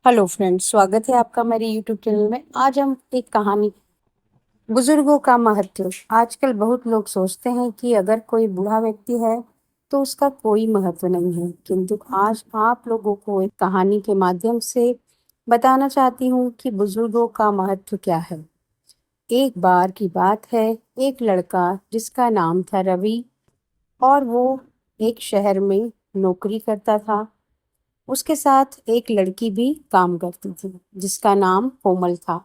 Hello friends, स्वागत है आपका मेरे यूट्यूब चैनल में। आज हम एक कहानी बुजुर्गों का महत्व। आजकल बहुत लोग सोचते हैं कि अगर कोई बूढ़ा व्यक्ति है तो उसका कोई महत्व नहीं है, किंतु आज आप लोगों को एक कहानी के माध्यम से बताना चाहती हूँ कि बुजुर्गों का महत्व क्या है। एक बार की बात है, एक लड़का जिसका नाम था रवि, और वो एक शहर में नौकरी करता था। उसके साथ एक लड़की भी काम करती थी जिसका नाम कोमल था।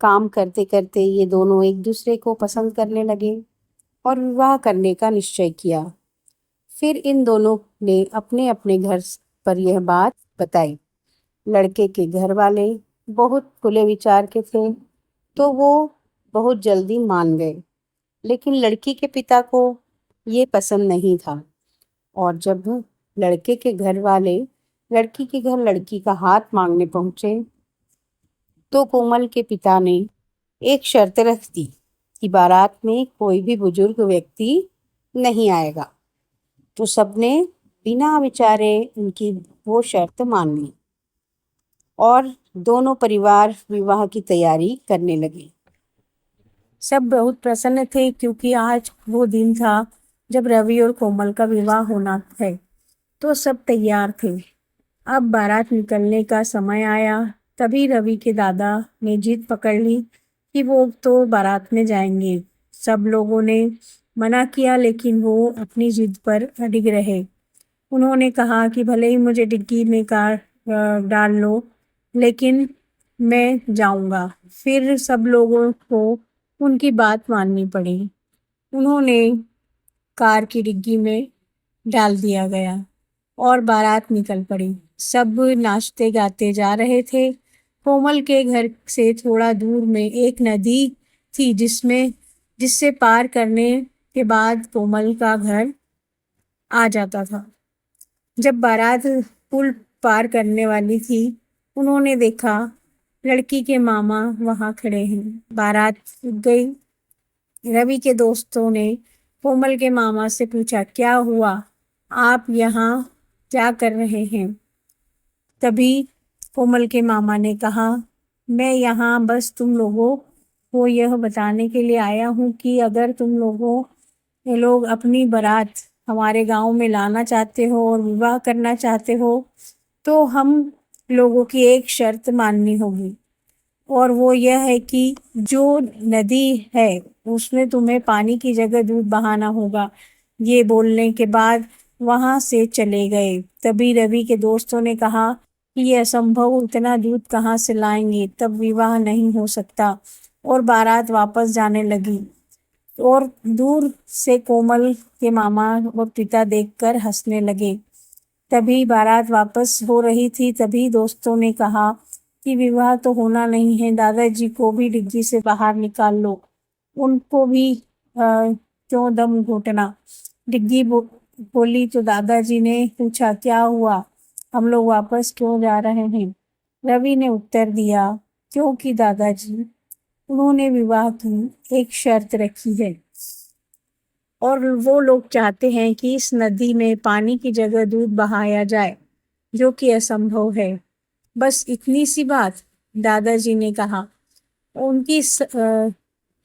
काम करते करते ये दोनों एक दूसरे को पसंद करने लगे और विवाह करने का निश्चय किया। फिर इन दोनों ने अपने अपने घर पर यह बात बताई। लड़के के घर वाले बहुत खुले विचार के थे, तो वो बहुत जल्दी मान गए। लेकिन लड़की के पिता को ये पसंद नहीं था, और जब लड़के के घर वाले लड़की के घर लड़की का हाथ मांगने पहुंचे तो कोमल के पिता ने एक शर्त रख दी कि बारात में कोई भी बुजुर्ग व्यक्ति नहीं आएगा। तो सबने बिना विचारे उनकी वो शर्त मान ली और दोनों परिवार विवाह की तैयारी करने लगे। सब बहुत प्रसन्न थे क्योंकि आज वो दिन था जब रवि और कोमल का विवाह होना है। तो सब तैयार थे। अब बारात निकलने का समय आया। तभी रवि के दादा ने जिद पकड़ ली कि वो तो बारात में जाएंगे। सब लोगों ने मना किया, लेकिन वो अपनी जिद पर अडिग रहे। उन्होंने कहा कि भले ही मुझे डिग्गी में कार डाल लो, लेकिन मैं जाऊंगा। फिर सब लोगों को उनकी बात माननी पड़ी। उन्होंने कार की डिग्गी में डाल दिया गया और बारात निकल पड़ी। सब नाचते गाते जा रहे थे। कोमल के घर से थोड़ा दूर में एक नदी थी जिससे पार करने के बाद कोमल का घर आ जाता था। जब बारात पुल पार करने वाली थी, उन्होंने देखा लड़की के मामा वहां खड़े हैं। बारात रुक गई। रवि के दोस्तों ने कोमल के मामा से पूछा, क्या हुआ, आप यहाँ क्या कर रहे हैं? तभी कोमल के मामा ने कहा, मैं यहाँ बस तुम लोगों को यह बताने के लिए आया हूँ कि अगर तुम ये लोग अपनी बारात हमारे गांव में लाना चाहते हो और विवाह करना चाहते हो, तो हम लोगों की एक शर्त माननी होगी, और वो यह है कि जो नदी है उसमें तुम्हें पानी की जगह दूध बहाना होगा। ये बोलने के बाद वहां से चले गए। तभी रवि के दोस्तों ने कहा कि ये असंभव, इतना दूध कहाँ से लाएंगे, तब विवाह नहीं हो सकता, और बारात वापस जाने लगी। और दूर से कोमल के मामा और पिता देखकर हंसने लगे। तभी बारात वापस हो रही थी। तभी दोस्तों ने कहा कि विवाह तो होना नहीं है, दादाजी को भी डिग्गी से बाहर निकाल लो, उनको भी क्यों दम घोटना। डिग्गी बोली तो दादाजी ने पूछा, क्या हुआ, हम लोग वापस क्यों जा रहे हैं? रवि ने उत्तर दिया, क्योंकि दादाजी, उन्होंने विवाह की एक शर्त रखी है और वो लोग चाहते हैं कि इस नदी में पानी की जगह दूध बहाया जाए, जो कि असंभव है। बस इतनी सी बात, दादाजी ने कहा।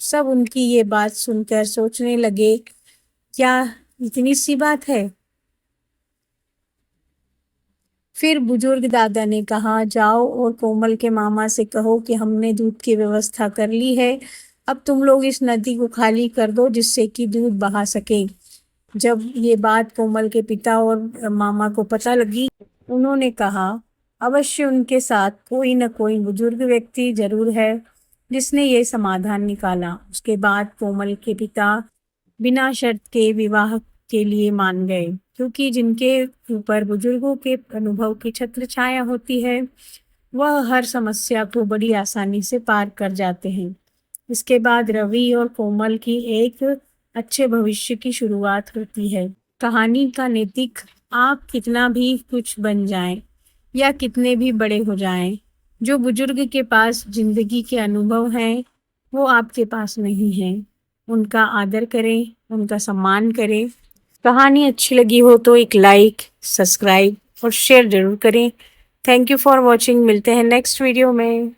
सब उनकी ये बात सुनकर सोचने लगे, क्या इतनी सी बात है? फिर बुजुर्ग दादा ने कहा, जाओ और कोमल के मामा से कहो कि हमने दूध की व्यवस्था कर ली है। अब तुम लोग इस नदी को खाली कर दो जिससे कि दूध बहा सके। जब ये बात कोमल के पिता और मामा को पता लगी, उन्होंने कहा, अवश्य उनके साथ कोई न कोई बुजुर्ग व्यक्ति जरूर है जिसने ये समाधान निकाला। उसके बाद कोमल के पिता बिना शर्त के विवाह के लिए मान गए, क्योंकि जिनके ऊपर बुजुर्गों के अनुभव की छत्र छाया होती है, वह हर समस्या को बड़ी आसानी से पार कर जाते हैं। इसके बाद रवि और कोमल की एक अच्छे भविष्य की शुरुआत होती है। कहानी का नैतिक, आप कितना भी कुछ बन जाएं या कितने भी बड़े हो जाएं, जो बुजुर्ग के पास जिंदगी के अनुभव हैं वो आपके पास नहीं हैं। उनका आदर करें, उनका सम्मान करें। कहानी अच्छी लगी हो तो एक लाइक, सब्सक्राइब और शेयर जरूर करें। Thank you for watching. मिलते हैं नेक्स्ट वीडियो में।